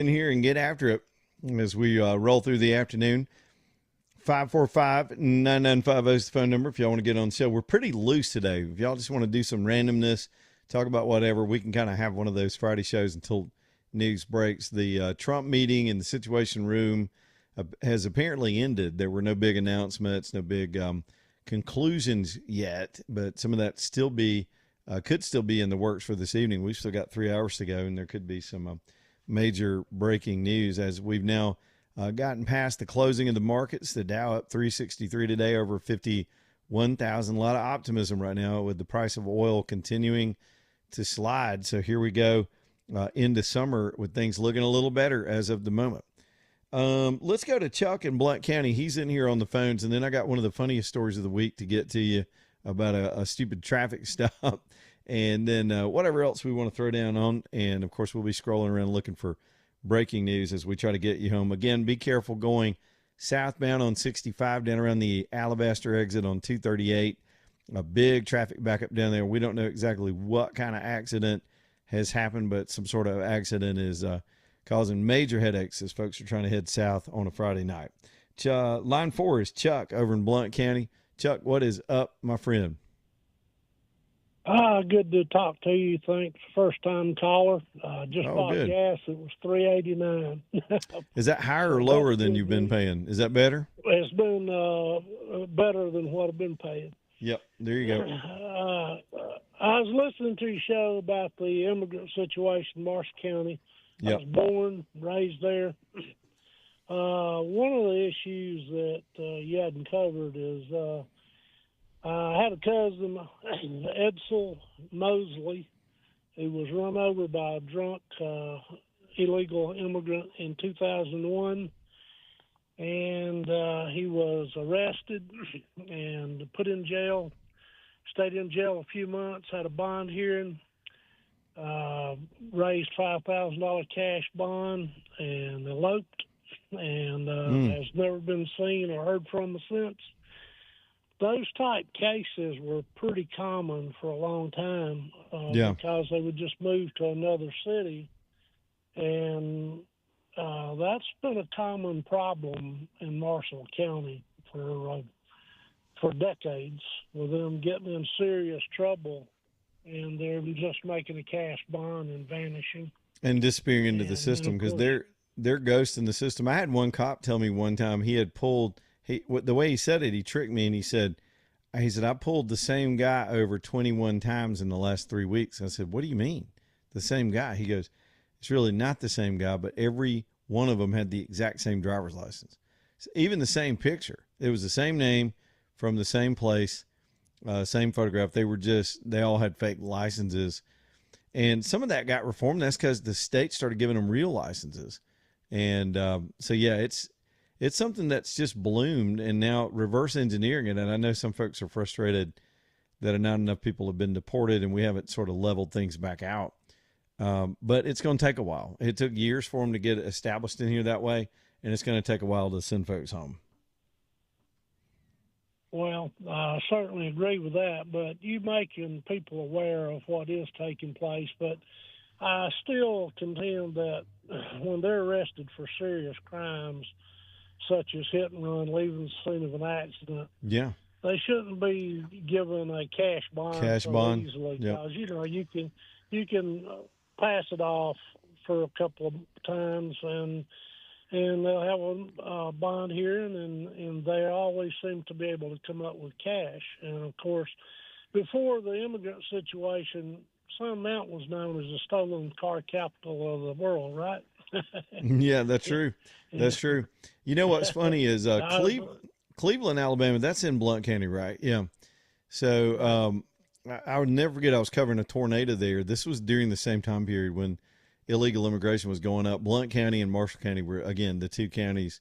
in here and get after it as we roll through the afternoon. 545-9950 is the phone number if y'all want to get on the show. We're pretty loose today. If y'all just want to do some randomness, talk about whatever, we can kind of have one of those Friday shows until news breaks. The Trump meeting in the Situation Room has apparently ended. There were no big announcements, no big conclusions yet, but some of that could still be in the works for this evening. We've still got 3 hours to go, and there could be some major breaking news as we've now gotten past the closing of the markets. The Dow up 363 today, over 51,000. A lot of optimism right now with the price of oil continuing to slide. So here we go into summer with things looking a little better as of the moment. Let's go to Chuck in Blount County. He's in here on the phones. And then I got one of the funniest stories of the week to get to you about a stupid traffic stop. And then whatever else we want to throw down on. And, of course, we'll be scrolling around looking for breaking news as we try to get you home. Again, be careful going southbound on 65 down around the Alabaster exit on 238. A big traffic backup down there. We don't know exactly what kind of accident has happened, but some sort of accident is causing major headaches as folks are trying to head south on a Friday night. Line 4 is Chuck over in Blount County. Chuck, what is up, my friend? Good to talk to you. Thanks. First time caller. Just bought good. gas. It was $3.89. Is that higher or lower than you've been paying? Is that better? It's been better than what I've been paying. Yep. There you go. I was listening to your show about the immigrant situation in Marshall County. Yep. I was born, raised there. One of the issues that you hadn't covered is I had a cousin, Edsel Mosley, who was run over by a drunk illegal immigrant in 2001. And he was arrested and put in jail, stayed in jail a few months, had a bond hearing, raised $5,000 cash bond, and eloped, and has never been seen or heard from since. Those type cases were pretty common for a long time because they would just move to another city, and that's been a common problem in Marshall County for decades, with them getting in serious trouble, and they're just making a cash bond and vanishing and disappearing into the system because they're ghosts in the system. I had one cop tell me one time he had pulled. The way he said it, he tricked me, and he said, I pulled the same guy over 21 times in the last 3 weeks. I said, what do you mean? The same guy? He goes, it's really not the same guy, but every one of them had the exact same driver's license. So even the same picture. It was the same name from the same place, same photograph. They all had fake licenses. And some of that got reformed. That's because the state started giving them real licenses. And it's something that's just bloomed, and now reverse engineering it. And I know some folks are frustrated that not enough people have been deported and we haven't sort of leveled things back out. But it's going to take a while. It took years for them to get established in here that way, and it's going to take a while to send folks home. Well, I certainly agree with that, but you making people aware of what is taking place. But I still contend that when they're arrested for serious crimes, such as hit and run, leaving the scene of an accident, they shouldn't be given a cash bond easily. Yep. Because you can pass it off for a couple of times, and they'll have a bond hearing, and they always seem to be able to come up with cash. And of course, before the immigrant situation, Sun Mountain was known as the stolen car capital of the world, right? Yeah, that's true. That's true. You know what's funny is Cleveland, Alabama. That's in Blount County, right? Yeah. So I would never forget. I was covering a tornado there. This was during the same time period when illegal immigration was going up. Blount County and Marshall County were, again, the two counties.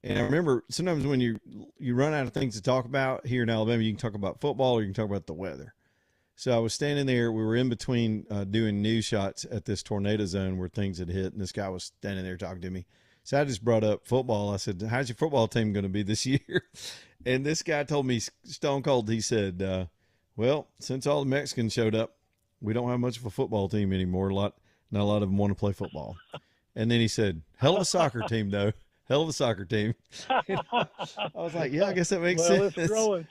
And I remember sometimes when you run out of things to talk about here in Alabama, you can talk about football or you can talk about the weather. So I was standing there. We were in between doing news shots at this tornado zone where things had hit, and this guy was standing there talking to me. So I just brought up football. I said, how's your football team going to be this year? And this guy told me stone cold, he said, well, since all the Mexicans showed up, we don't have much of a football team anymore. Not a lot of them want to play football. And then he said, hell of a soccer team, though. Hell of a soccer team. I was like, yeah, I guess that makes sense. It's growing.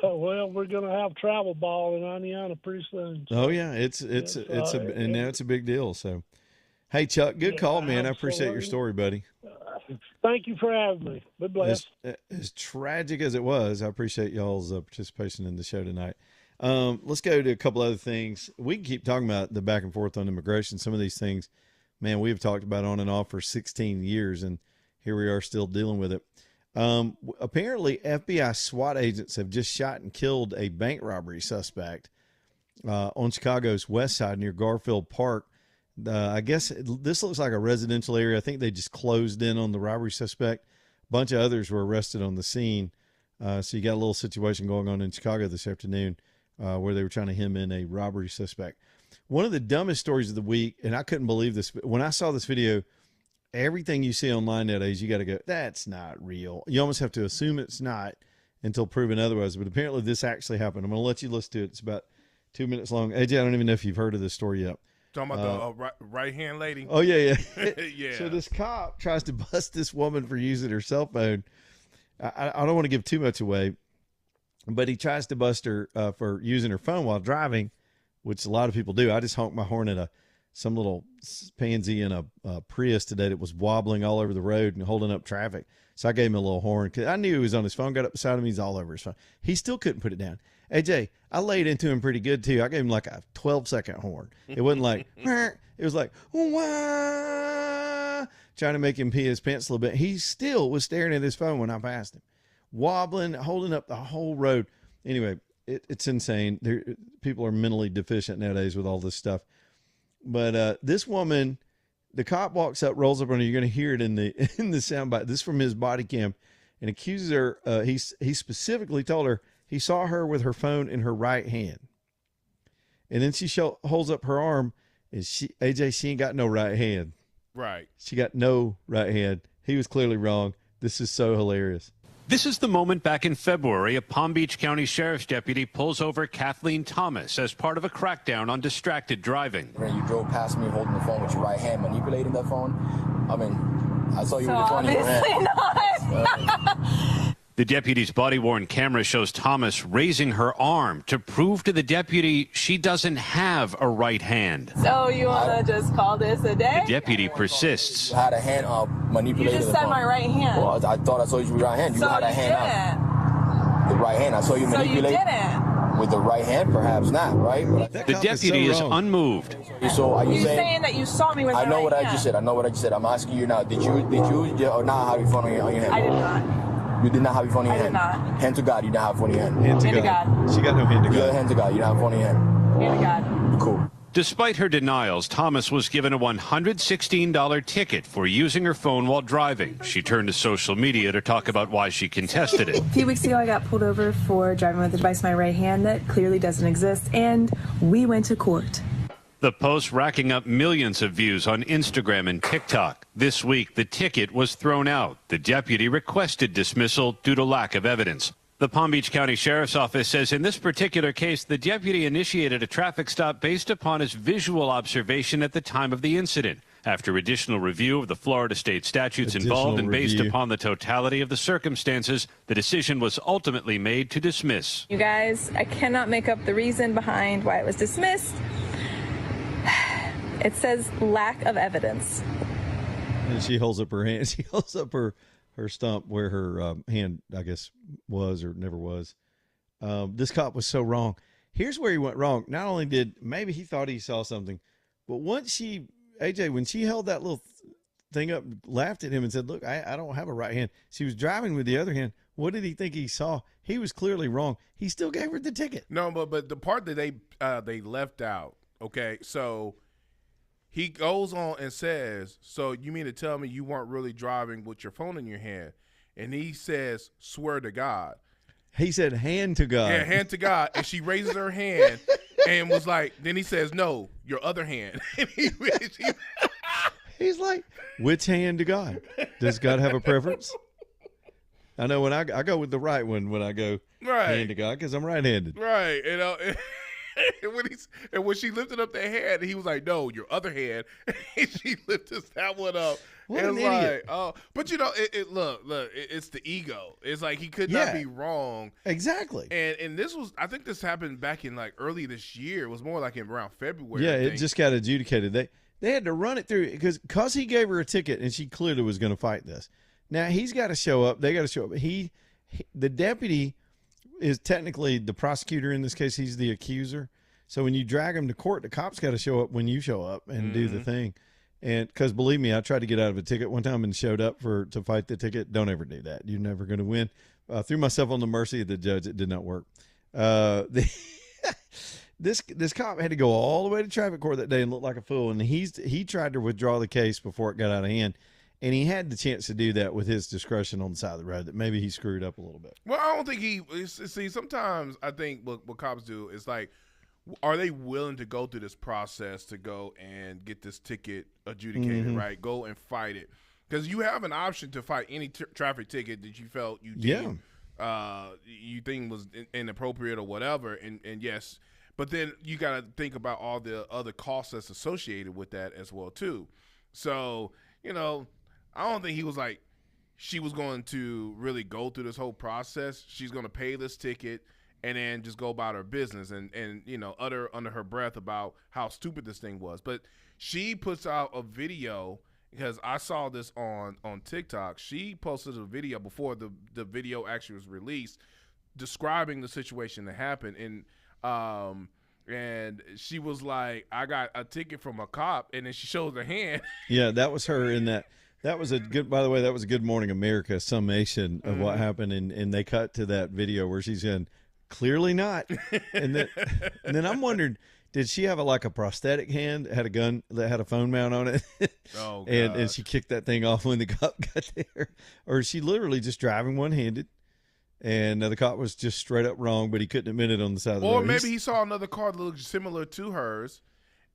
Well, we're going to have travel ball in Indiana pretty soon. So. Oh yeah, it's now it's a big deal. So, hey Chuck, good call, man. I appreciate your story, buddy. Thank you for having me. Be blessed. As tragic as it was, I appreciate y'all's participation in the show tonight. Let's go to a couple other things. We can keep talking about the back and forth on immigration. Some of these things, man, we've talked about on and off for 16 years, and here we are still dealing with it. Apparently, FBI SWAT agents have just shot and killed a bank robbery suspect on Chicago's west side near Garfield Park. I guess this looks like a residential area. I think they just closed in on the robbery suspect. A bunch of others were arrested on the scene. So you got a little situation going on in Chicago this afternoon where they were trying to hem in a robbery suspect. One of the dumbest stories of the week, and I couldn't believe this, when I saw this video, everything you see online nowadays, you got to go, that's not real. You almost have to assume it's not until proven otherwise. But apparently this actually happened. I'm going to let you listen to it. It's about 2 minutes long. AJ, I don't even know if you've heard of this story yet. Talking about the right-hand lady? Oh, yeah. Yeah. So this cop tries to bust this woman for using her cell phone. I don't want to give too much away, but he tries to bust her for using her phone while driving, which a lot of people do. I just honked my horn at some little pansy in a Prius today that was wobbling all over the road and holding up traffic. So I gave him a little horn because I knew he was on his phone, got up beside him. He's all over his phone. He still couldn't put it down. AJ, I laid into him pretty good too. I gave him like a 12-second horn. It wasn't like, it was like, wah, trying to make him pee his pants a little bit. He still was staring at his phone when I passed him, wobbling, holding up the whole road. Anyway, it's insane. People are mentally deficient nowadays with all this stuff. But this woman, the cop walks up, rolls up on her. You're going to hear it in the soundbite. This is from his body cam, and accuses her. He specifically told her he saw her with her phone in her right hand, and then she holds up her arm, and she ain't got no right hand. Right. She got no right hand. He was clearly wrong. This is so hilarious. This is the moment back in February a Palm Beach County Sheriff's deputy pulls over Kathleen Thomas as part of a crackdown on distracted driving. When you drove past me holding the phone with your right hand, manipulating that phone, I mean, I saw you with the phone in your hand. Not. The deputy's body-worn camera shows Thomas raising her arm to prove to the deputy she doesn't have a right hand. So you want to just call this a day? The deputy persists. You had a hand up manipulating You just said my right hand. Well, I thought I saw you with your right hand. You so had a hand up. The right hand. I saw you manipulate. So you didn't. With the right hand, perhaps not, right? The deputy is unmoved. So are you saying that you saw me with my right hand? I know what I just said. I know what I just said. I'm asking you now. Did you or not have your phone on your hand? I did not. You did not have your phone in your hand? I did not. Hand to God, you didn't have a phone in your hand. Hand to God. She got no hand to God. Hand to God, you don't have a phone in your hand. Hand to God. Cool. Despite her denials, Thomas was given a $116 ticket for using her phone while driving. She turned to social media to talk about why she contested it. A few weeks ago, I got pulled over for driving with a device in my right hand that clearly doesn't exist, and we went to court. The post racking up millions of views on Instagram and TikTok. This week, the ticket was thrown out. The deputy requested dismissal due to lack of evidence. The Palm Beach County Sheriff's Office says in this particular case, the deputy initiated a traffic stop based upon his visual observation at the time of the incident. After additional review of the Florida state statutes involved and based upon the totality of the circumstances, the decision was ultimately made to dismiss. You guys, I cannot make up the reason behind why it was dismissed. It says lack of evidence. And she holds up her hand. She holds up her stump where her hand, I guess, was or never was. This cop was so wrong. Here's where he went wrong. Not only did maybe he thought he saw something, but once AJ, when she held that little thing up, laughed at him and said, look, I don't have a right hand. She was driving with the other hand. What did he think he saw? He was clearly wrong. He still gave her the ticket. No, but the part that they left out, okay, so he goes on and says, so you mean to tell me you weren't really driving with your phone in your hand? And he says, swear to God. He said, hand to God. Yeah, hand to God. And she raises her hand and was like, then he says, no, your other hand. And he's like, which hand to God? Does God have a preference? I know when I go with the right one when I go hand to God because I'm right-handed. Right. and when she lifted up that hand, he was like, "No, your other hand." And she lifted that one up. What and an idiot. like, oh, but you know, look, it's the ego. It's like he could not be wrong. Exactly. And this was, I think this happened back in like early this year. It was more like in around February. Yeah, I it think. just got adjudicated. They had to run it through because he gave her a ticket and she clearly was going to fight this. Now he's got to show up. They got to show up. The deputy is technically the prosecutor in this case. He's the accuser. So when you drag him to court, the cops got to show up when you show up and do the thing. And because believe me, I tried to get out of a ticket one time and showed up to fight the ticket. Don't ever do that. You're never going to win. Threw myself on the mercy of the judge. It did not work. This cop had to go all the way to traffic court that day and look like a fool. And he tried to withdraw the case before it got out of hand. And he had the chance to do that with his discretion on the side of the road. That maybe he screwed up a little bit. Well, I don't think see, sometimes I think what cops do is like, are they willing to go through this process to go and get this ticket adjudicated, right? Go and fight it. Because you have an option to fight any traffic ticket that you felt you think was inappropriate or whatever. And yes, but then you got to think about all the other costs that's associated with that as well, too. So, you know, I don't think he was like, she was going to really go through this whole process. She's going to pay this ticket and then just go about her business and you know, utter under her breath about how stupid this thing was. But she puts out a video, because I saw this on TikTok. She posted a video before the video actually was released describing the situation that happened. And she was like, I got a ticket from a cop, and then she shows her hand. Yeah, that was her in that. That was by the way, that was a Good Morning America summation of what happened. And they cut to that video where she's in, clearly not. And then I'm wondering, did she have a prosthetic hand that had a gun that had a phone mount on it? Oh, God. and she kicked that thing off when the cop got there? Or is she literally just driving one-handed? And the cop was just straight up wrong, but he couldn't admit it on the side of the road. Or maybe he saw another car that looked similar to hers,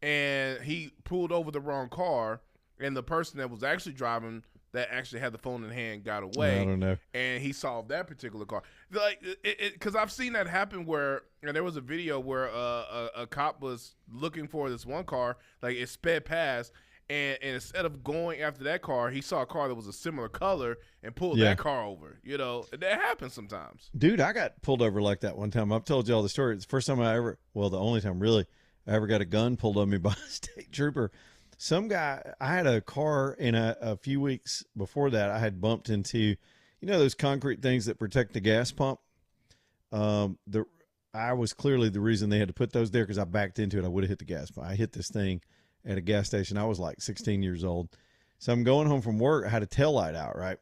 and he pulled over the wrong car, and the person that was actually driving that actually had the phone in hand got away. I don't know. And he solved that particular car. Like, because I've seen that happen where, and there was a video where a cop was looking for this one car, like it sped past, and instead of going after that car, he saw a car that was a similar color and pulled that car over. You know, that happens sometimes. Dude, I got pulled over like that one time. I've told you all the story. It's the first time the only time really I ever got a gun pulled on me by a state trooper. Some guy, I had a car in a few weeks before that, I had bumped into, you know, those concrete things that protect the gas pump. I was clearly the reason they had to put those there because I backed into it. I would have hit the gas pump. I hit this thing at a gas station. I was like 16 years old. So I'm going home from work. I had a taillight out, right?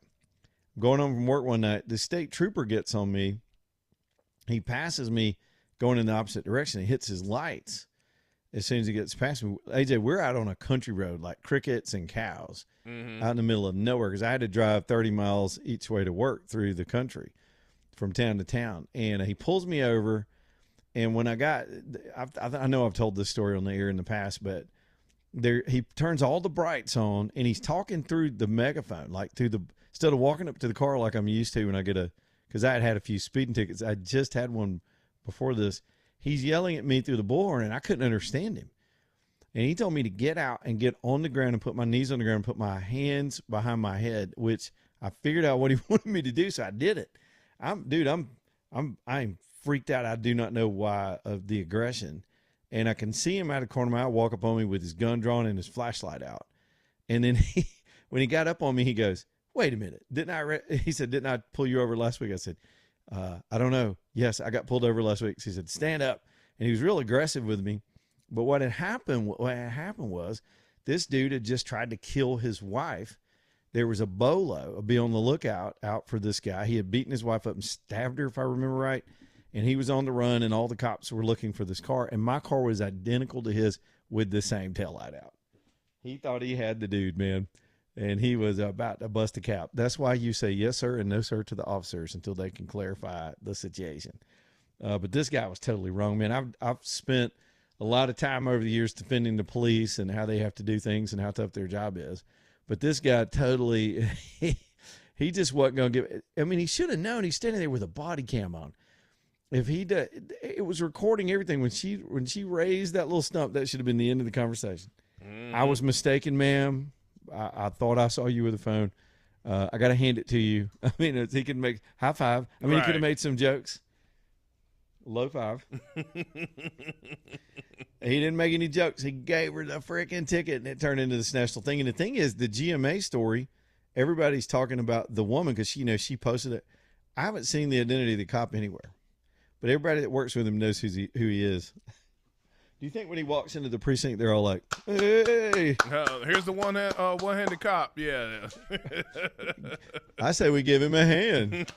I'm going home from work one night. The state trooper gets on me. He passes me going in the opposite direction. He hits his lights as soon as he gets past me. AJ, we're out on a country road, like crickets and cows, out in the middle of nowhere, because I had to drive 30 miles each way to work through the country from town to town. And he pulls me over. And when I know I've told this story on the air in the past, but he turns all the brights on and he's talking through the megaphone, like instead of walking up to the car like I'm used to when I because I had a few speeding tickets. I just had one before this. He's yelling at me through the bullhorn and I couldn't understand him. And he told me to get out and get on the ground and put my knees on the ground and put my hands behind my head, which I figured out what he wanted me to do. So I did it. I'm freaked out. I do not know why of the aggression. And I can see him out of the corner of my eye walk up on me with his gun drawn and his flashlight out. And then when he got up on me, he goes, "Wait a minute. He said, didn't I pull you over last week?" I said, "I don't know. Yes, I got pulled over last week." So he said, "Stand up." And he was real aggressive with me. But what had happened was this dude had just tried to kill his wife. There was a bolo, be on the lookout out for this guy. He had beaten his wife up and stabbed her, if I remember right. And he was on the run, and all the cops were looking for this car. And my car was identical to his with the same taillight out. He thought he had the dude, man. And he was about to bust a cap. That's why you say yes, sir, and no, sir, to the officers until they can clarify the situation. But this guy was totally wrong, man. I've spent a lot of time over the years defending the police and how they have to do things and how tough their job is. But this guy totally, he just wasn't going to give it. I mean, he should have known. He's standing there with a body cam on. if he did, it was recording everything. When she raised that little stump, that should have been the end of the conversation. I was mistaken, ma'am. I thought I saw you with the phone. I got to hand it to you. I mean, he could make high five. I mean, he could have made some jokes. Low five. He didn't make any jokes. He gave her the freaking ticket, and it turned into this national thing. And the thing is, the GMA story, everybody's talking about the woman because she posted it. I haven't seen the identity of the cop anywhere, but everybody that works with him knows who he is. Do you think when he walks into the precinct, they're all like, "Hey, here's the one-handed cop"? Yeah. I say we give him a hand.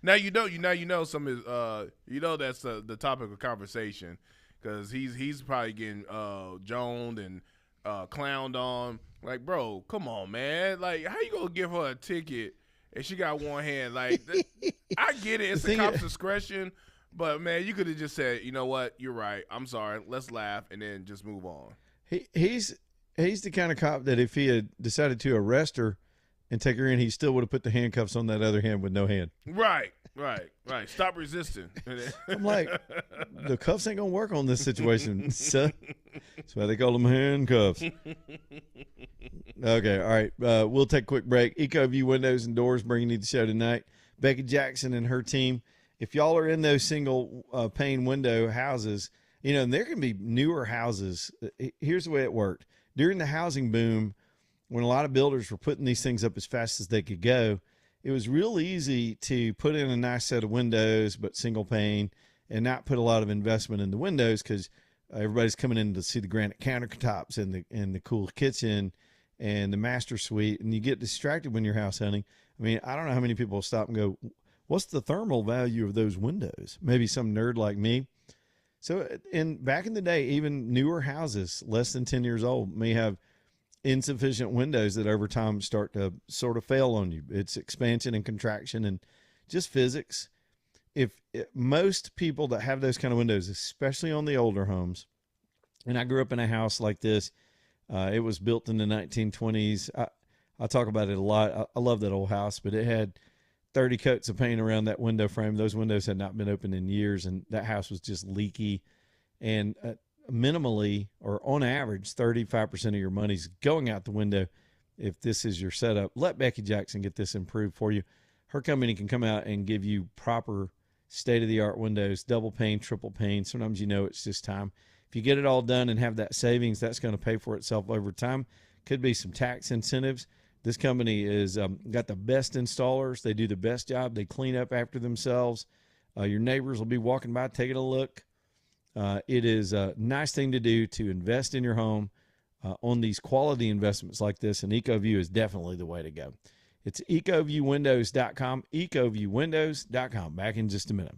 Now you know some is that's the topic of conversation because he's probably getting joned and clowned on. Like, bro, come on, man. Like, how you gonna give her a ticket and she got one hand? Like, I get it. It's the cop's discretion, but man, you could have just said, you know what, you're right. I'm sorry. Let's laugh and then just move on. He's the kind of cop that if he had decided to arrest her and take her in, he still would have put the handcuffs on that other hand with no hand. Right. Stop resisting. I'm like, the cuffs ain't gonna work on this situation. So, that's why they call them handcuffs. Okay, all right. We'll take a quick break. EcoView Windows and Doors bringing you the show tonight. Becky Jackson and her team. If y'all are in those single pane window houses, and there can be newer houses. Here's the way it worked. During the housing boom, when a lot of builders were putting these things up as fast as they could go, it was real easy to put in a nice set of windows, but single pane, and not put a lot of investment in the windows because everybody's coming in to see the granite countertops and the cool kitchen and the master suite, and you get distracted when you're house hunting. I mean, I don't know how many people stop and go, what's the thermal value of those windows? Maybe some nerd like me. So back in the day, even newer houses, less than 10 years old, may have insufficient windows that over time start to sort of fail on you. It's expansion and contraction and just physics. If most people that have those kind of windows, especially on the older homes, and I grew up in a house like this, it was built in the 1920s. I talk about it a lot. I love that old house, but it had 30 coats of paint around that window frame. Those windows had not been opened in years, and that house was just leaky. And minimally, or on average, 35% of your money's going out the window if this is your setup. Let Becky Jackson get this improved for you. Her company can come out and give you proper state-of-the-art windows, double pane, triple pane. Sometimes it's just time. If you get it all done and have that savings, that's going to pay for itself over time. Could be some tax incentives. This company is got the best installers. They do the best job. They clean up after themselves. Your neighbors will be walking by taking a look. It is a nice thing to do to invest in your home on these quality investments like this, and EcoView is definitely the way to go. It's ecoviewwindows.com, ecoviewwindows.com. Back in just a minute.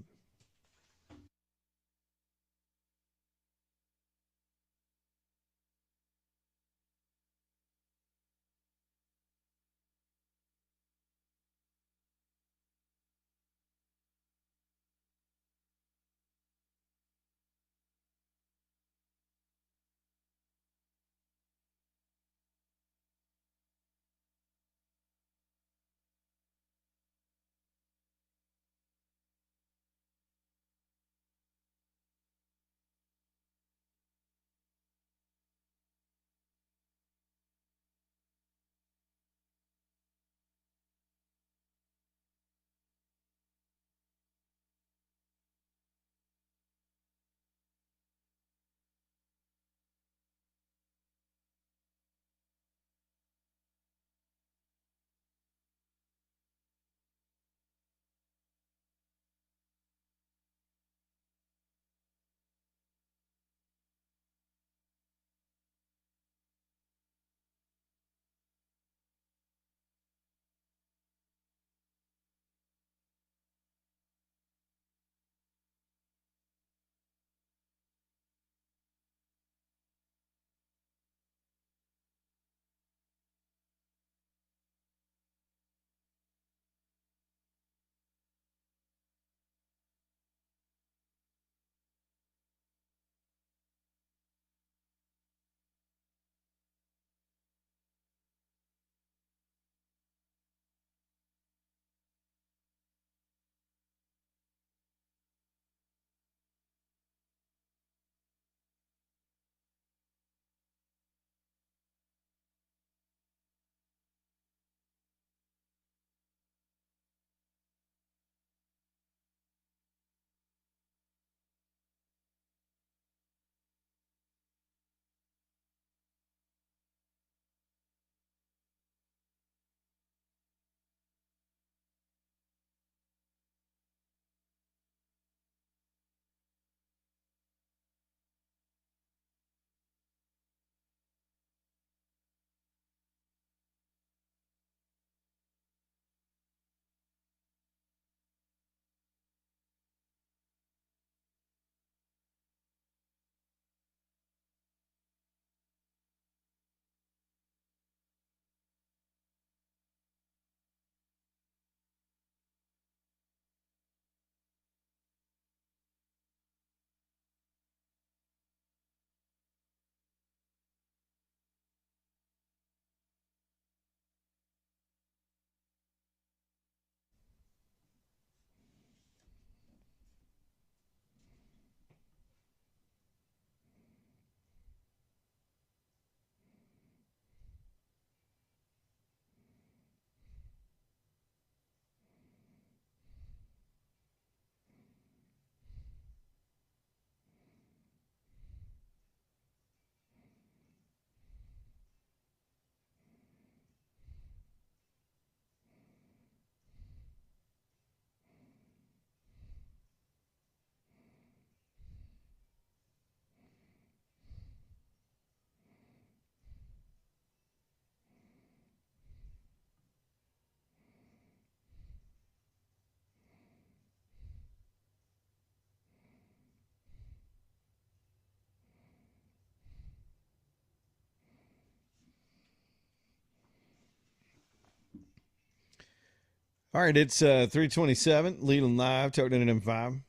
All right, it's 327, Leland Live, talking to M5.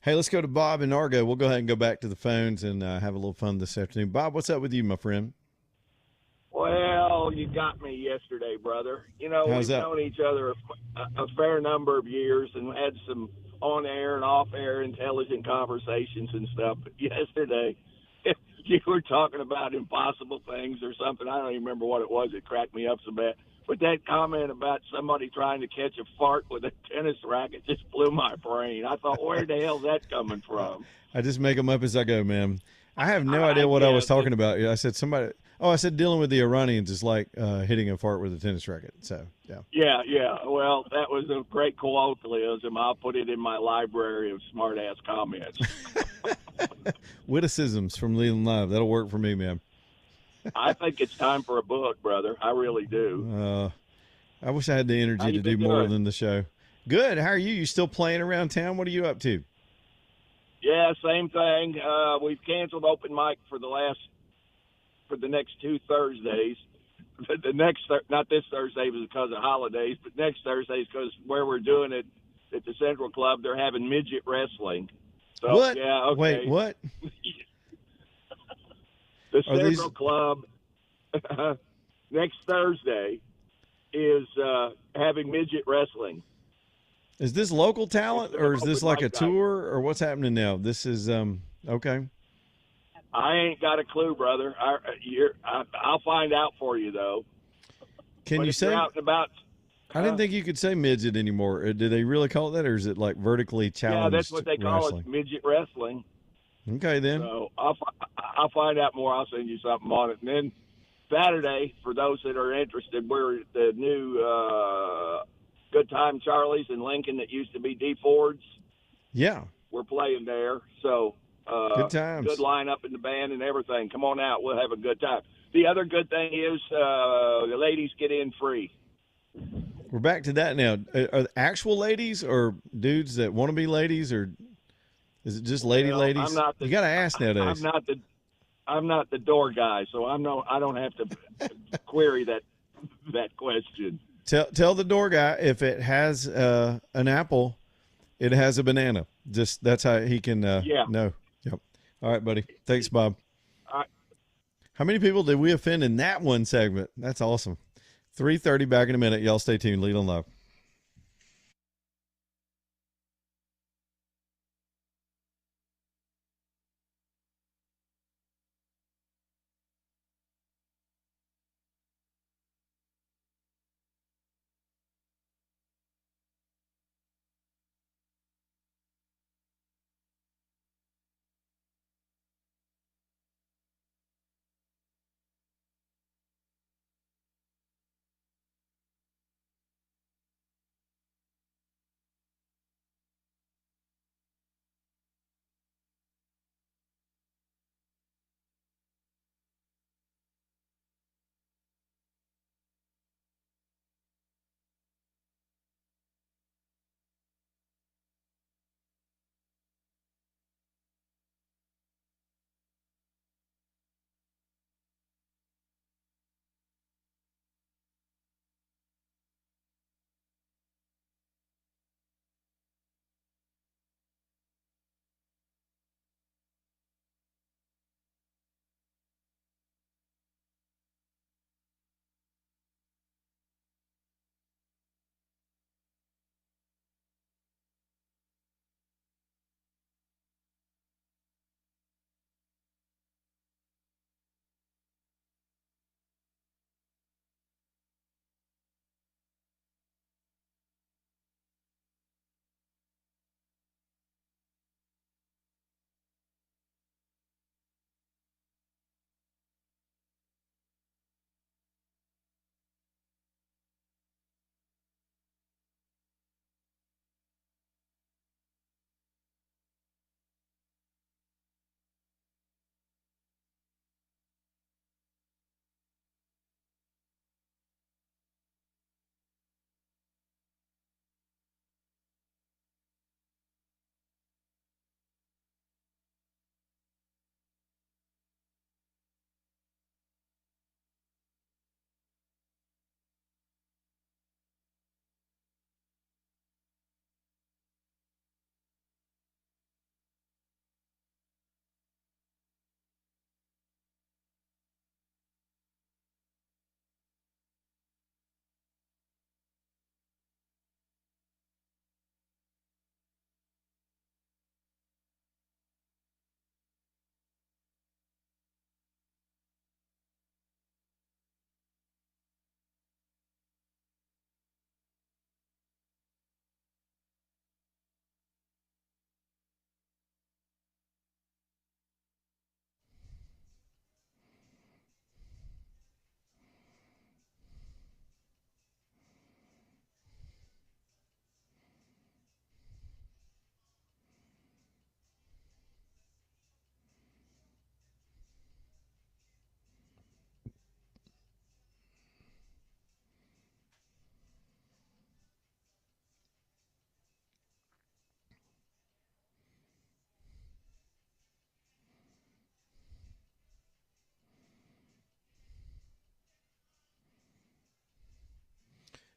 Hey, let's go to Bob and Argo. We'll go ahead and go back to the phones and have a little fun this afternoon. Bob, what's up with you, my friend? Well, you got me yesterday, brother. You know, How's we've that? known each other a fair number of years and had some on-air and off-air intelligent conversations and stuff. But yesterday, you were talking about impossible things or something. I don't even remember what it was. It cracked me up so bad. But that comment about somebody trying to catch a fart with a tennis racket just blew my brain. I thought, where the hell's that coming from? I just make them up as I go, man. I have no idea what I was talking about. I said I said dealing with the Iranians is like hitting a fart with a tennis racket. So, yeah. Yeah. Well, that was a great colloquialism. I'll put it in my library of smart-ass comments. Witticisms from Leland Live. That'll work for me, man. I think it's time for a book, brother. I really do. I wish I had the energy to do more than the show. Good. How are you? You still playing around town? What are you up to? Yeah, same thing. We've canceled open mic for the next 2 Thursdays. Not this Thursday because of holidays, but next Thursday is because where we're doing it at the Central Club, they're having midget wrestling. So, What? Yeah, okay. Wait, what? The Central Club next Thursday is having midget wrestling. Is this local talent or is this like a tour or what's happening now? This is okay. I ain't got a clue, brother. I'll find out for you though. Can you say? Out and about, I didn't think you could say midget anymore. Do they really call it that, or is it like vertically challenged? Yeah, that's what they call it, midget wrestling. Okay, then. So I'll find out more. I'll send you something on it. And then Saturday, for those that are interested, we're at the new Good Time Charlie's in Lincoln that used to be D Ford's. Yeah. We're playing there. So good times. Good lineup in the band and everything. Come on out. We'll have a good time. The other good thing is the ladies get in free. We're back to that now. Are actual ladies or dudes that want to be ladies, or is it just ladies? You got to ask nowadays. I'm not the door guy, so I don't have to query that question. Tell the door guy if it has an apple, it has a banana. Just that's how he can know. Yep. All right, buddy. Thanks, Bob. All right. How many people did we offend in that one segment? That's awesome. 3:30 back in a minute. Y'all stay tuned. Leland Live.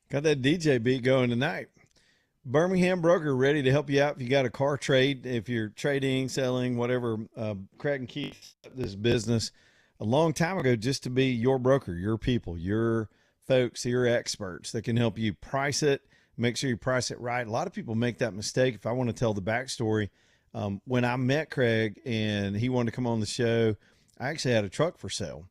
Got that DJ beat going tonight. Birmingham Broker ready to help you out if you got a car trade, if you're trading, selling, whatever. Craig and Keith set this business a long time ago just to be your broker, your people, your folks, your experts that can help you price it, make sure you price it right. A lot of people make that mistake. If I want to tell the backstory, when I met Craig and he wanted to come on the show, I actually had a truck for sale.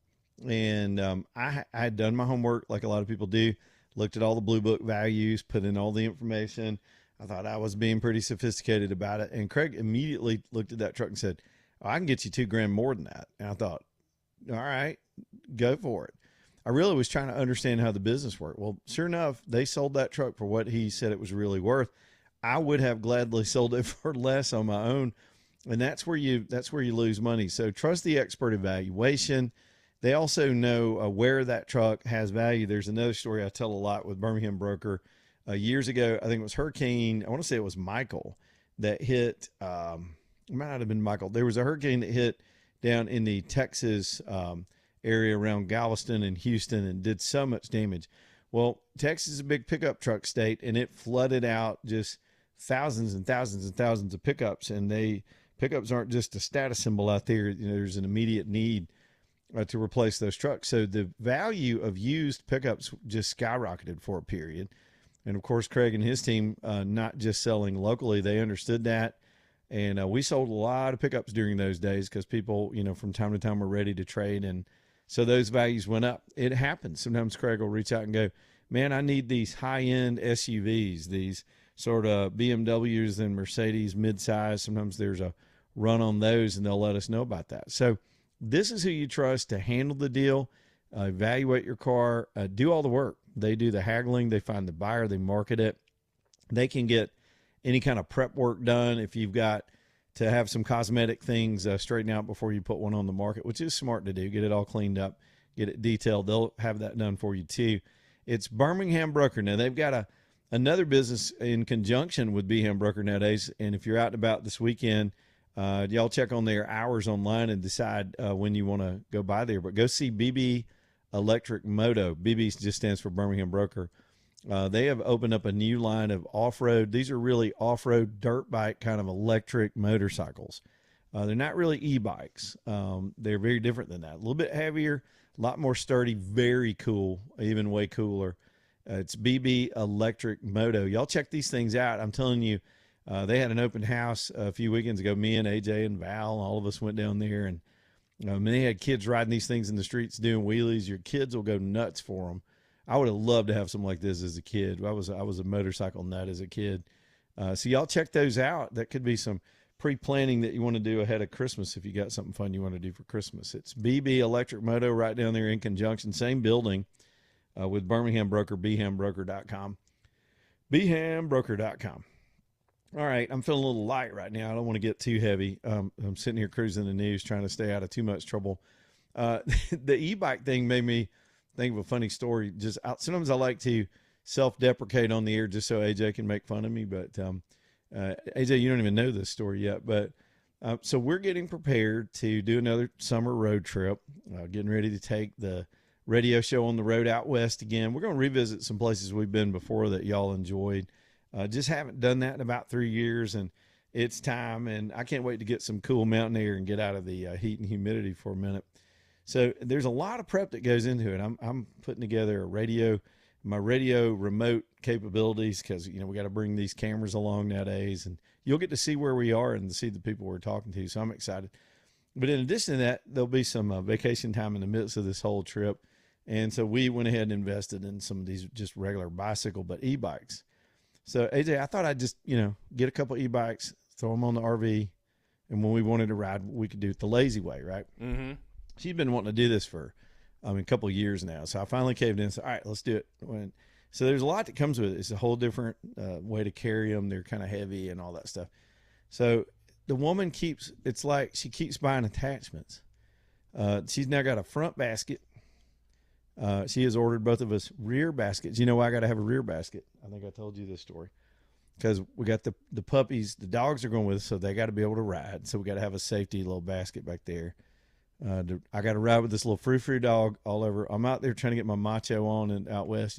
And I had done my homework like a lot of people do. Looked at all the Blue Book values, put in all the information. I thought I was being pretty sophisticated about it. And Craig immediately looked at that truck and said, oh, I can get you $2,000 more than that. And I thought, all right, go for it. I really was trying to understand how the business worked. Well, sure enough, they sold that truck for what he said it was really worth. I would have gladly sold it for less on my own. And that's where you lose money. So trust the expert evaluation. They also know where that truck has value. There's another story I tell a lot with Birmingham Broker. Years ago, I think it was Hurricane, I want to say it was Michael, that hit, it might not have been Michael. There was a hurricane that hit down in the Texas area around Galveston and Houston and did so much damage. Well, Texas is a big pickup truck state, and it flooded out just thousands and thousands and thousands of pickups. And pickups aren't just a status symbol out there. You know, there's an immediate need to replace those trucks. So the value of used pickups just skyrocketed for a period. And of course, Craig and his team, not just selling locally, they understood that. And we sold a lot of pickups during those days because people, you know, from time to time were ready to trade. And so those values went up. It happens. Sometimes Craig will reach out and go, man, I need these high-end SUVs, these sort of BMWs and Mercedes midsize. Sometimes there's a run on those, and they'll let us know about that. So this is who you trust to handle the deal, evaluate your car, do all the work. They do the haggling. They find the buyer. They market it. They can get any kind of prep work done if you've got to have some cosmetic things straightened out before you put one on the market, which is smart to do. Get it all cleaned up, get it detailed. They'll have that done for you too. It's Birmingham Broker. Now, they've got another business in conjunction with Birmingham Broker nowadays, and if you're out and about this weekend, y'all check on their hours online and decide when you want to go by there. But go see BB Electric Moto. BB just stands for Birmingham Broker. They have opened up a new line of off-road. These are really off-road dirt bike kind of electric motorcycles. They're not really e-bikes. They're very different than that. A little bit heavier, a lot more sturdy, very cool, even way cooler. It's BB Electric Moto. Y'all check these things out. I'm telling you, they had an open house a few weekends ago. Me and AJ and Val, all of us went down there, and they had kids riding these things in the streets doing wheelies. Your kids will go nuts for them. I would have loved to have something like this as a kid. I was a motorcycle nut as a kid. So y'all check those out. That could be some pre-planning that you want to do ahead of Christmas if you got something fun you want to do for Christmas. It's BB Electric Moto right down there in conjunction, same building with Birmingham Broker, bhambroker.com. bhambroker.com. All right, I'm feeling a little light right now. I don't want to get too heavy. I'm sitting here cruising the news, trying to stay out of too much trouble. The e-bike thing made me think of a funny story. Sometimes I like to self-deprecate on the air just so AJ can make fun of me. But AJ, you don't even know this story yet. But so we're getting prepared to do another summer road trip, getting ready to take the radio show on the road out west again. We're going to revisit some places we've been before that y'all enjoyed. Just haven't done that in about 3 years, and it's time. And I can't wait to get some cool mountain air and get out of the heat and humidity for a minute. So there's a lot of prep that goes into it. I'm putting together my radio remote capabilities, because, you know, we got to bring these cameras along nowadays, and you'll get to see where we are and see the people we're talking to. So I'm excited. But in addition to that, there'll be some vacation time in the midst of this whole trip. And so we went ahead and invested in some of these just regular bicycle, but e-bikes. So AJ, I thought I'd just, get a couple e-bikes, throw them on the RV, and when we wanted to ride, we could do it the lazy way, right? Mm-hmm. She's been wanting to do this for, a couple of years now. So I finally caved in and said, all right, let's do it. So there's a lot that comes with it. It's a whole different way to carry them. They're kind of heavy and all that stuff. So the woman keeps buying attachments. She's now got a front basket. She has ordered both of us rear baskets. You know why I got to have a rear basket? I think I told you this story. Because we got the puppies, the dogs are going with us, so they got to be able to ride. So we got to have a safety little basket back there. I got to ride with this little frou-frou dog all over. I'm out there trying to get my macho on and out west,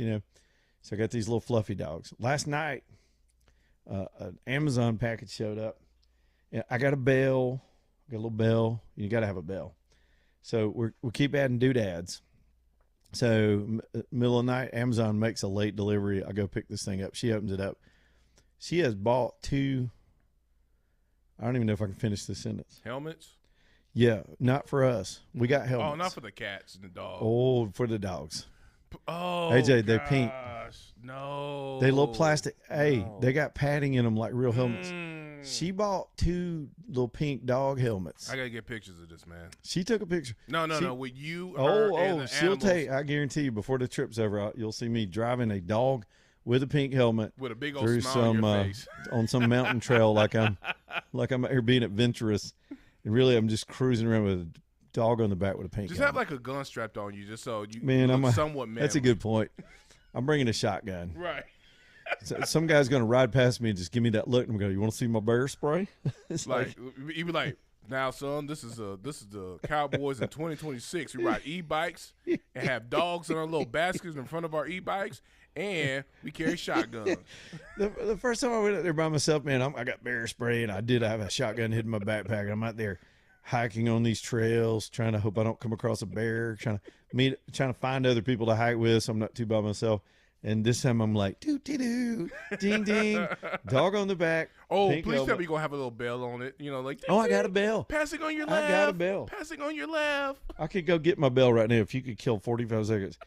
So I got these little fluffy dogs. Last night, an Amazon package showed up. Yeah, I got a bell. I got a little bell. You got to have a bell. So we keep adding doodads. So middle of the night, Amazon makes a late delivery. I go pick this thing up. She opens it up. She has bought 2. I don't even know if I can finish this sentence. Helmets? Yeah, not for us. We got helmets. Oh, not for the cats and the dogs. Oh, for the dogs. Oh, AJ, they're pink. No. They little plastic. Hey, No. they got padding in them like real helmets. She bought 2 little pink dog helmets. I got to get pictures of this, man. She took a picture. No. With you, her, and the she'll animals take. I guarantee you, before the trip's over, you'll see me driving a dog with a pink helmet with a big old through smile some on your face. on some mountain trail, like I'm out here being adventurous, and really I'm just cruising around with a dog on the back with a pink. Just helmet. have like a gun strapped on you, just so you Man, somewhat manly. That's a good point. I'm bringing a shotgun. Right. So, some guy's going to ride past me and just give me that look, and I'm going, "You want to see my bear spray?" It's Like you be like, now, son, this is the Cowboys in 2026. We ride e-bikes and have dogs in our little baskets in front of our e-bikes, and we carry shotguns. The first time I went out there by myself, man, I got bear spray, and I did have a shotgun hidden in my backpack. And I'm out there hiking on these trails, trying to hope I don't come across a bear, trying to find other people to hike with, so I'm not too by myself. And this time I'm like, doo-doo-doo, ding-ding, dog on the back. Oh, pink please tell helmet. me you're going to have a little bell on it. You know, like, Oh, I got a bell. passing on your left. I got a bell. Passing on your left. I could go get my bell right now. If you could kill 45 seconds,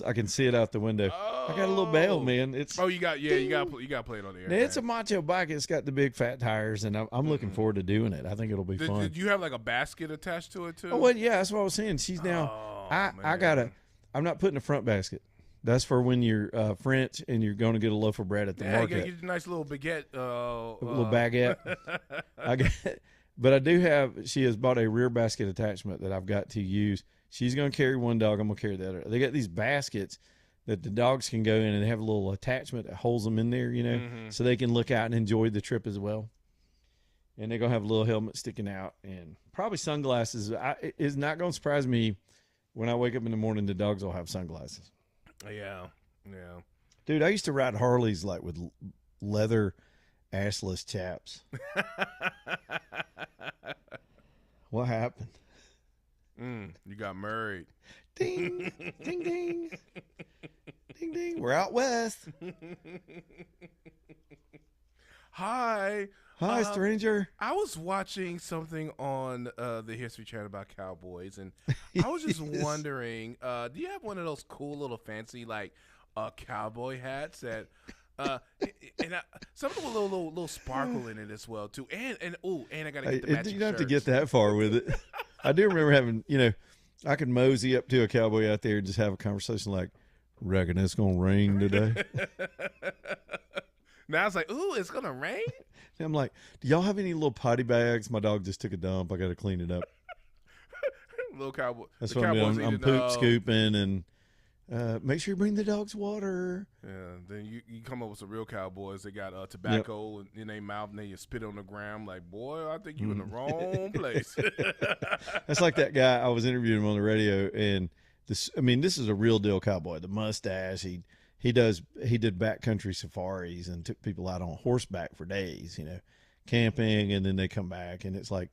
I can see it out the window. I got a little bell, man. It's you got to play it on the air. it's a macho bike. It's got the big fat tires, and I'm looking forward to doing it. I think it'll be fun. Did you have like a basket attached to it too? Oh, well, yeah, that's what I was saying. She's now. I'm not putting a front basket. That's for when you're French and you're going to get a loaf of bread at the You market. gotta get a nice little baguette. A little baguette. But I do have. She has bought a rear basket attachment that I've got to use. She's going to carry one dog. I'm going to carry the other. They got these baskets that the dogs can go in, and they have a little attachment that holds them in there, so they can look out and enjoy the trip as well. And they're going to have a little helmet sticking out and probably sunglasses. It's not going to surprise me when I wake up in the morning, the dogs will have sunglasses. Yeah. Dude, I used to ride Harleys like with leather assless chaps. What happened? You got married. Ding, ding, ding. Ding, ding. We're out west. Hi, stranger. I was watching something on the History Channel about cowboys, and I was just wondering, do you have one of those cool little fancy like cowboy hats that something with a little sparkle in it as well too, and I gotta get the matching You don't have to shirts. get that far with it. I do remember having, I could mosey up to a cowboy out there and just have a conversation like, reckon it's gonna rain today. Now it's like, ooh, it's gonna rain. And I'm like, do y'all have any little potty bags? My dog just took a dump. I got to clean it up. Little cowboy. That's the what I'm cowboys doing. I'm eating, poop scooping and make sure you bring the dogs water. Yeah, then you come up with some real cowboys. They got tobacco in their mouth and they just spit on the ground. Like, boy, I think you in the wrong place. That's like that guy I was interviewing him on the radio, and this is a real deal cowboy. The mustache. He did backcountry safaris and took people out on horseback for days, camping, and then they come back, and it's like,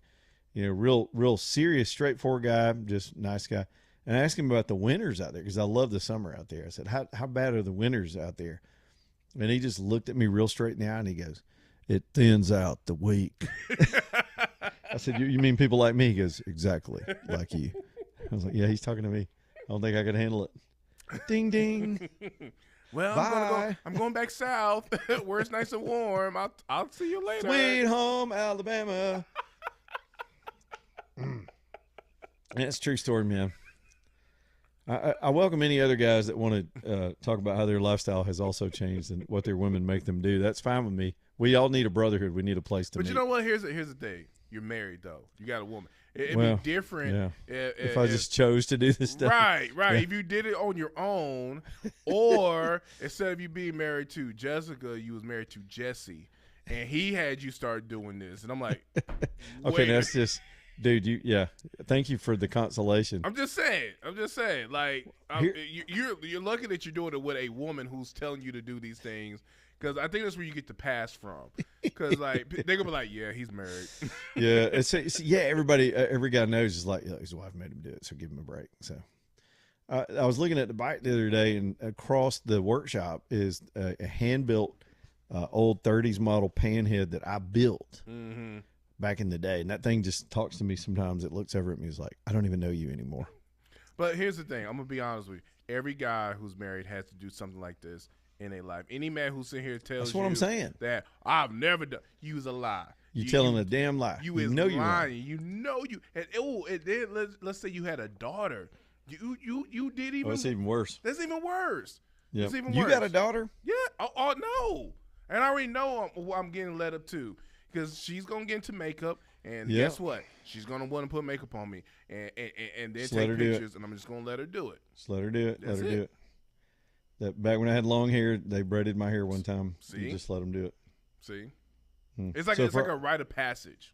real serious, straightforward guy, just nice guy. And I asked him about the winters out there because I love the summer out there. I said, how bad are the winters out there? And he just looked at me real straight in the eye and he goes, it thins out the weak. I said, you mean people like me? He goes, exactly like you. I was like, yeah, he's talking to me. I don't think I could handle it. Ding, ding. Well, bye. I'm going back south where it's nice and warm. I'll see you later. Sweet home, Alabama. That's a true story, man. I welcome any other guys that want to talk about how their lifestyle has also changed and what their women make them do. That's fine with me. We all need a brotherhood. We need a place to meet. But you know what? Here's the thing. You're married, though. You got a woman. It'd be different if I just chose to do this stuff. Right. Yeah. If you did it on your own, or instead of you being married to Jessica, you was married to Jesse, and he had you start doing this. And I'm like, okay, wait. Dude, thank you for the consolation. I'm just saying. Like, you're lucky that you're doing it with a woman who's telling you to do these things, because I think that's where you get the pass from. Because like they're gonna be like, yeah, he's married. Yeah, everybody, every guy knows is like, his wife made him do it, so give him a break. So I was looking at the bike the other day, and across the workshop is a hand built old 30s model panhead that I built. Mm-hmm. Back in the day, and that thing just talks to me sometimes. It looks over at me, is like, I don't even know you anymore. But here's the thing, I'm gonna be honest with you. Every guy who's married has to do something like this in their life. Any man who's sitting here tells That's what I'm saying. That I've never done, you's a lie. You telling a damn lie. You is lying. You know you. And then let's say you had a daughter. You did even. Oh, it's even worse. That's even worse. Yeah. It's even you worse. got a daughter? Yeah. Oh no. And I already know I'm getting led up to. Because she's going to get into makeup, and guess what? She's going to want to put makeup on me and then take pictures, and I'm just going to let her do it. Just let her do it. That's let her do it. That back when I had long hair, they braided my hair one time. See? You just let them do it. See? It's like a rite of passage.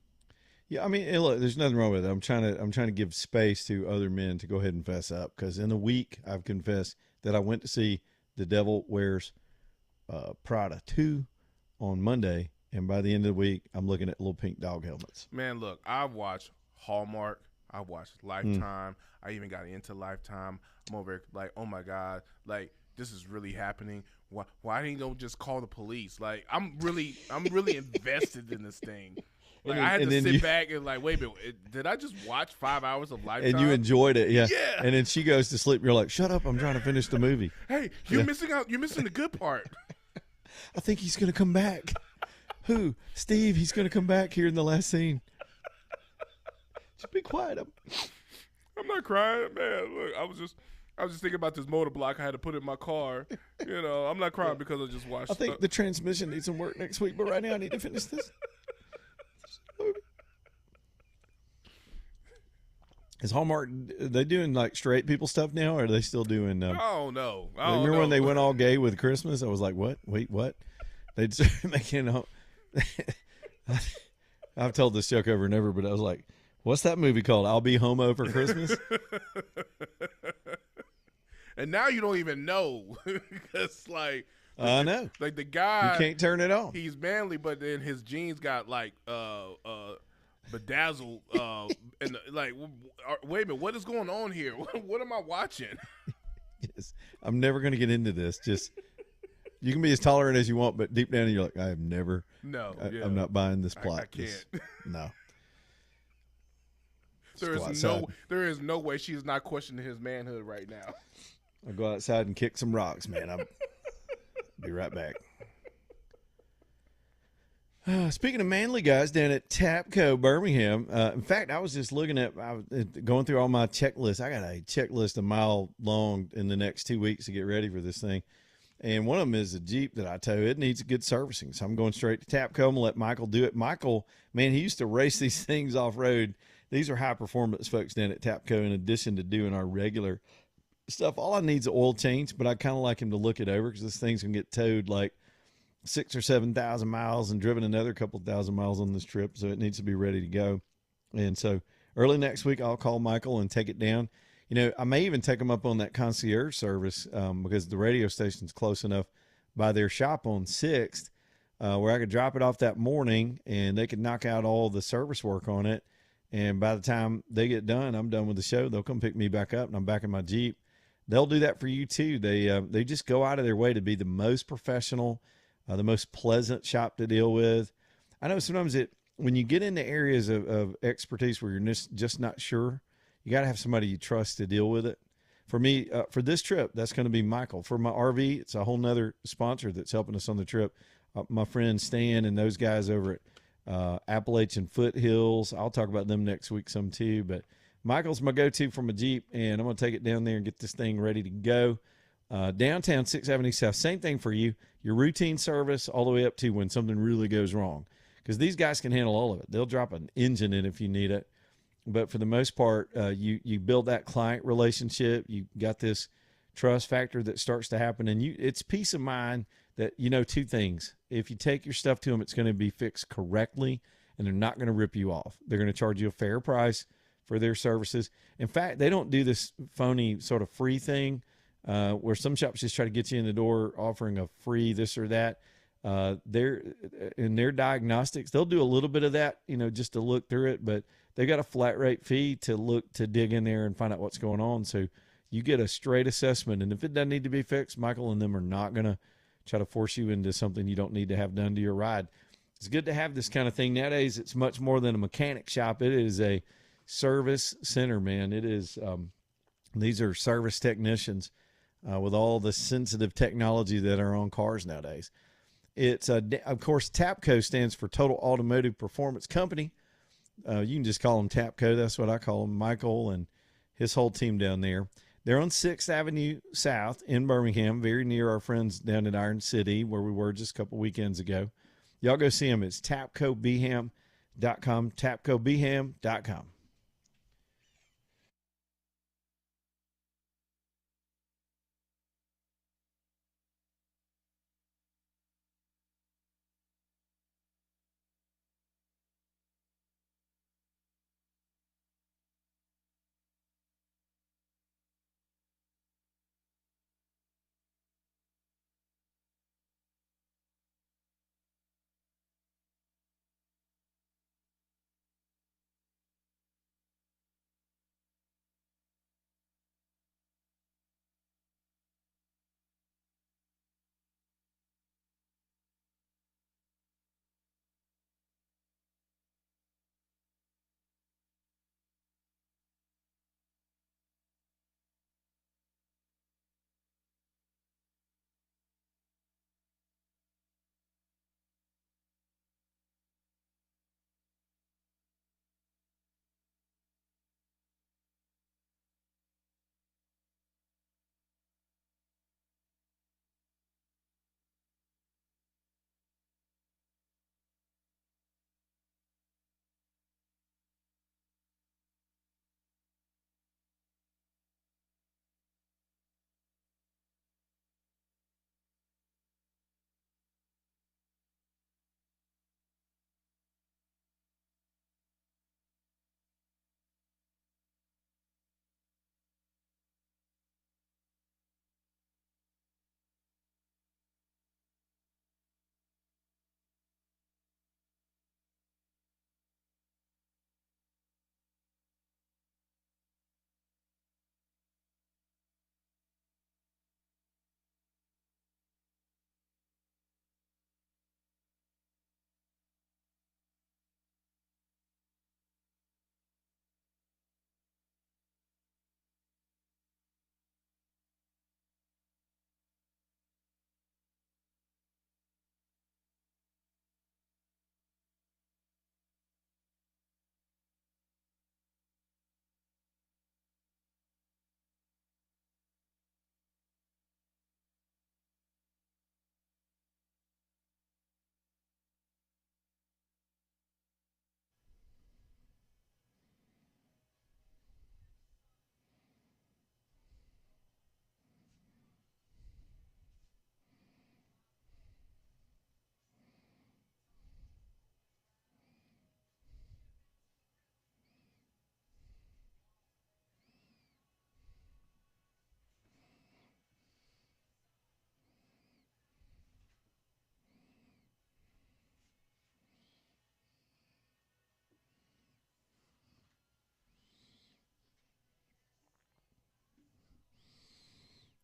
Yeah, I mean, look, there's nothing wrong with it. I'm trying to give space to other men to go ahead and fess up, because in a week I've confessed that I went to see The Devil Wears Prada 2 on Monday. And by the end of the week, I'm looking at little pink dog helmets. Man, look, I've watched Hallmark. I watched Lifetime. I even got into Lifetime. I'm over like, oh my God, like this is really happening. Why didn't you just call the police? Like I'm really invested in this thing. Like I had to sit back and like, wait a minute, did I just watch 5 hours of Lifetime? And you enjoyed it, yeah. Yeah. And then she goes to sleep. You're like, shut up, I'm trying to finish the movie. Hey, you're missing out. You're missing the good part. I think he's gonna come back. Who? Steve, he's going to come back here in the last scene. Just be quiet. I'm not crying, man. Look, I was just thinking about this motor block I had to put in my car. You know, I'm not crying because I just watched. I think the transmission needs some work next week, but right now I need to finish this. Is Hallmark, are they doing like straight people stuff now, or are they still doing? I don't know. Remember when they went all gay with Christmas? I was like, what? Wait, what? They'd start making. I've told this joke over and over, but I was like, what's that movie called? I'll Be Homo for Christmas. And now you don't even know. Because I know. Like the guy, you can't turn it off. He's manly, but then his jeans got like bedazzled. And like, wait a minute, what is going on here? What am I watching? Yes. I'm never going to get into this. Just you can be as tolerant as you want, but deep down you're like, I have never. No, I'm not buying this plot. I can't. No. There is no way she's not questioning his manhood right now. I'll go outside and kick some rocks, man. I'll be right back. Speaking of manly guys down at Tapco Birmingham, in fact, I was just looking at, going through all my checklists. I got a checklist a mile long in the next 2 weeks to get ready for this thing. And one of them is a Jeep that I tow. It needs good servicing. So I'm going straight to Tapco. I'm going to let Michael do it. Michael, man, he used to race these things off-road. These are high-performance folks down at Tapco in addition to doing our regular stuff. All I need is an oil change, but I kind of like him to look it over because this thing's going to get towed like 6,000 or 7,000 miles and driven another couple thousand miles on this trip. So it needs to be ready to go. And so early next week, I'll call Michael and take it down. You know, I may even take them up on that concierge service because the radio station's close enough by their shop on 6th where I could drop it off that morning and they could knock out all the service work on it. And by the time they get done, I'm done with the show. They'll come pick me back up and I'm back in my Jeep. They'll do that for you too. They just go out of their way to be the most professional, the most pleasant shop to deal with. I know sometimes when you get into areas of expertise where you're just not sure, you got to have somebody you trust to deal with it. For me, for this trip, that's going to be Michael. For my RV, it's a whole nother sponsor that's helping us on the trip. My friend Stan and those guys over at Appalachian Foothills. I'll talk about them next week some too. But Michael's my go-to for my Jeep, and I'm going to take it down there and get this thing ready to go. Downtown 6th Avenue South, same thing for you. Your routine service all the way up to when something really goes wrong. Because these guys can handle all of it. They'll drop an engine in if you need it. But for the most part, you build that client relationship. You got this trust factor that starts to happen. And it's peace of mind that, you know, two things. If you take your stuff to them, it's going to be fixed correctly. and they're not going to rip you off. They're going to charge you a fair price for their services. In fact, they don't do this phony sort of free thing where some shops just try to get you in the door offering a free this or that. They're in their diagnostics, they'll do a little bit of that, just to look through it, but they got a flat rate fee to dig in there and find out what's going on. So you get a straight assessment. And if it doesn't need to be fixed, Michael and them are not going to try to force you into something you don't need to have done to your ride. It's good to have this kind of thing. Nowadays, it's much more than a mechanic shop. It is a service center, man. It is, these are service technicians with all the sensitive technology that are on cars nowadays. It's, of course, TAPCO stands for Total Automotive Performance Company. You can just call them TAPCO. That's what I call them. Michael and his whole team down there. They're on 6th Avenue South in Birmingham, very near our friends down at Iron City, where we were just a couple weekends ago. Y'all go see them. It's tapcobeham.com, tapcobeham.com.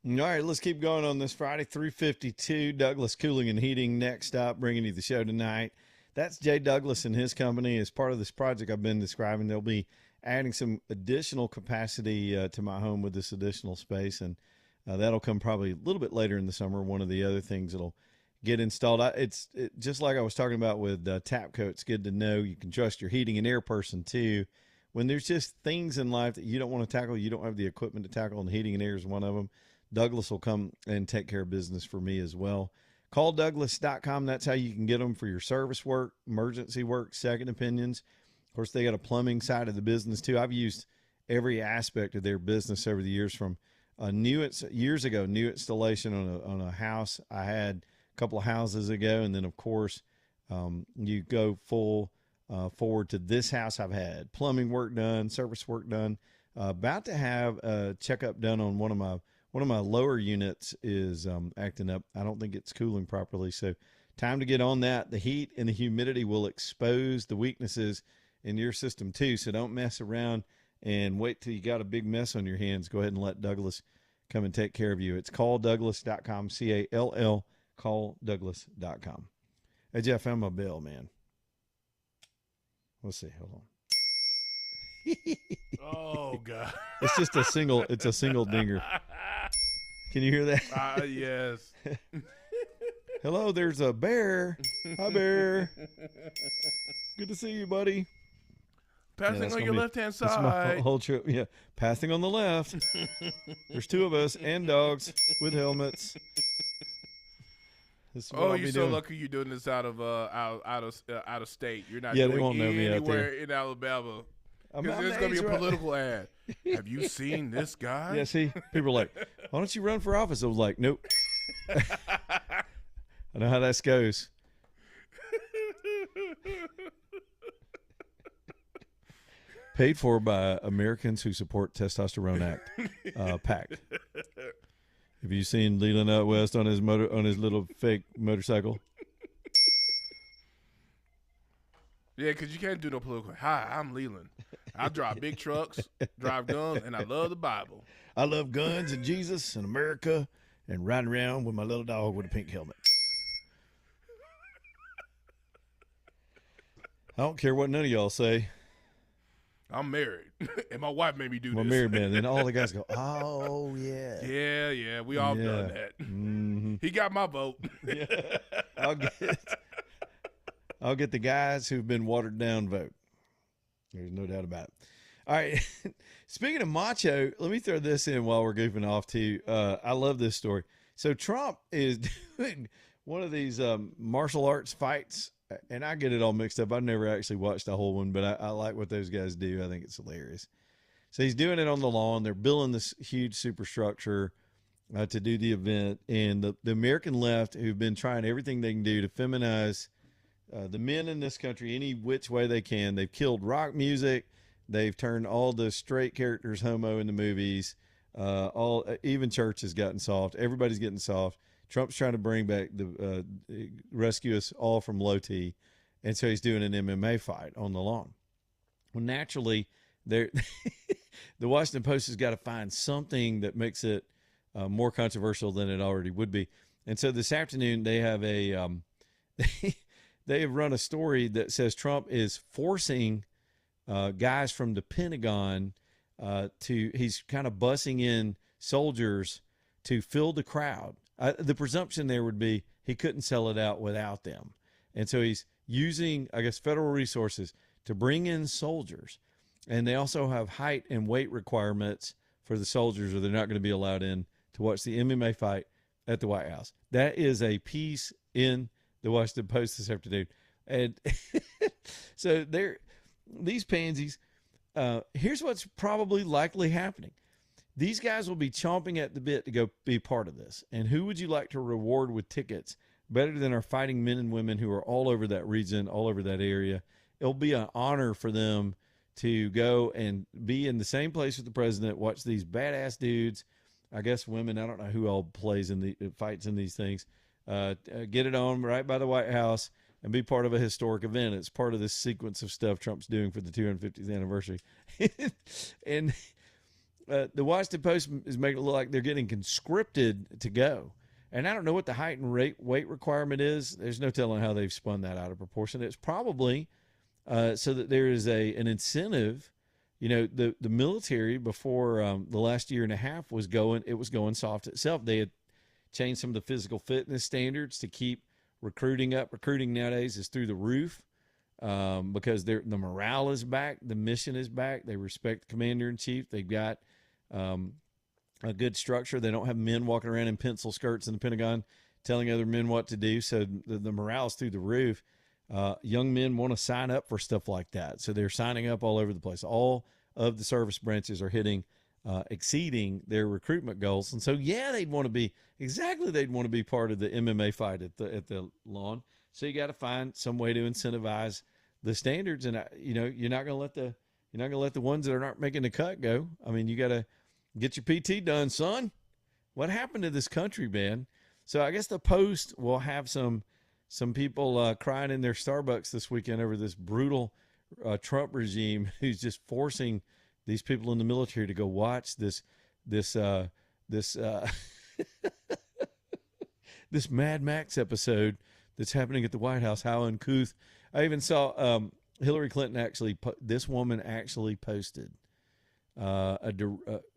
All right, let's keep going on this Friday. 352, Douglas Cooling and Heating. Next up, bringing you the show tonight. That's Jay Douglas and his company. As part of this project I've been describing, they'll be adding some additional capacity to my home with this additional space, and that'll come probably a little bit later in the summer. One of the other things that'll get installed. It's just like I was talking about with TAPCO. It's good to know you can trust your heating and air person too. When there's just things in life that you don't want to tackle, you don't have the equipment to tackle, and heating and air is one of them. Douglas will come and take care of business for me as well. Call Douglas.com. That's how you can get them for your service work, emergency work, second opinions. Of course, they got a plumbing side of the business too. I've used every aspect of their business over the years, from a new installation on a house I had a couple of houses ago. And then of course, you go full forward to this house I've had. Plumbing work done, service work done. About to have a checkup done on one of my lower units is acting up. I don't think it's cooling properly. So time to get on that. The heat and the humidity will expose the weaknesses in your system too. So don't mess around and wait till you got a big mess on your hands. Go ahead and let Douglas come and take care of you. It's calldouglas.com, CALL, calldouglas.com. Hey, Jeff, I'm a bill, man. Let's see. Hold on. Oh God! It's just a single dinger. Can you hear that? Yes. Hello, there's a bear. Hi, bear. Good to see you, buddy. Passing on your left-hand That's my side. whole trip. Yeah, passing on the left. There's two of us and dogs with helmets. This is what Oh, I'll you're be so doing. lucky you're doing this out of state. You're not Yeah, they doing won't know me out there. anywhere in Alabama. I'm Because there's going to be a right. political ad. Have you seen this guy? Yeah, see, people are like, why don't you run for office? I was like, nope. I know how that goes. Paid for by Americans who support Testosterone Act, PAC. Have you seen Leland out west on his little fake motorcycle? Yeah, because you can't do no political. Hi, I'm Leland. I drive big trucks, drive guns, and I love the Bible. I love guns and Jesus and America and riding around with my little dog with a pink helmet. I don't care what none of y'all say. I'm married, and my wife made me do I'm a this. married man. Then all the guys go, oh, yeah. Yeah, we all done that. Mm-hmm. He got my vote. Yeah. I'll get the guys who've been watered down vote. There's no doubt about it. All right. Speaking of macho, let me throw this in while we're goofing off too. I love this story. So Trump is doing one of these martial arts fights, and I get it all mixed up. I've never actually watched the whole one, but I like what those guys do. I think it's hilarious. So he's doing it on the lawn. They're building this huge superstructure to do the event. And the American left, who've been trying everything they can do to feminize the men in this country any which way they can. They've killed rock music. They've turned all the straight characters homo in the movies. Even church has gotten soft. Everybody's getting soft. Trump's trying to bring back rescue us all from low T. And so he's doing an MMA fight on the lawn. Well, naturally, the Washington Post has got to find something that makes it more controversial than it already would be. And so this afternoon they have they have run a story that says Trump is forcing guys from the Pentagon he's kind of bussing in soldiers to fill the crowd. The presumption there would be he couldn't sell it out without them. And so he's using, I guess, federal resources to bring in soldiers. And they also have height and weight requirements for the soldiers, or they're not going to be allowed in to watch the MMA fight at the White House. That is a piece in the Washington Post this afternoon. And so these pansies, here's what's probably likely happening. These guys will be chomping at the bit to go be part of this. And who would you like to reward with tickets better than our fighting men and women who are all over that region, all over that area? It'll be an honor for them to go and be in the same place with the president, watch these badass dudes, I guess women, I don't know who all plays in the fights in these things, get it on right by the White House and be part of a historic event. It's part of this sequence of stuff Trump's doing for the 250th anniversary. And the Washington Post is making it look like they're getting conscripted to go. And I don't know what the height and weight requirement is. There's no telling how they've spun that out of proportion. It's probably so that there is an incentive. You know, the military before the last year and a half was going soft itself. They had changed some of the physical fitness standards to keep recruiting up. Recruiting nowadays is through the roof because the morale is back. The mission is back. They respect the commander in chief. They've got a good structure. They don't have men walking around in pencil skirts in the Pentagon telling other men what to do. So the morale is through the roof. Young men want to sign up for stuff like that. So they're signing up all over the place. All of the service branches are exceeding their recruitment goals. And so, yeah, they'd want to be part of the MMA fight at the lawn. So you got to find some way to incentivize the standards, and you're not going to let the ones that are not making the cut go. I mean, you got to get your PT done, son. What happened to this country, man? So I guess the Post will have some people crying in their Starbucks this weekend over this brutal Trump regime who's just forcing these people in the military to go watch this this Mad Max episode that's happening at the White House. How uncouth. I even saw Hillary Clinton this woman actually posted a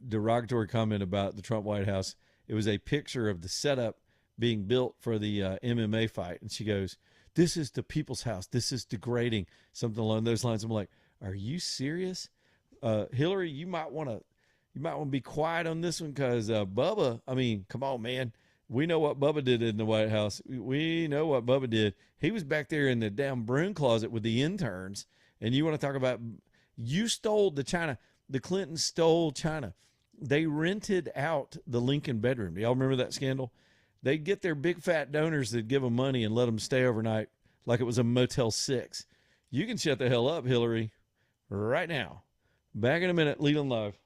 derogatory comment about the Trump White House. It was a picture of the setup being built for the MMA fight. And she goes, "This is the people's house. This is degrading," something along those lines. I'm like, are you serious? Hillary, you might want to be quiet on this one, because Bubba, I mean, come on, man. We know what Bubba did in the White House. We know what Bubba did. He was back there in the damn broom closet with the interns. And you want to talk about, you stole the China. The Clintons stole China. They rented out the Lincoln bedroom. Do y'all remember that scandal? They'd get their big fat donors that give them money and let them stay overnight like it was a Motel 6. You can shut the hell up, Hillary, right now. Back in a minute. Leland Live.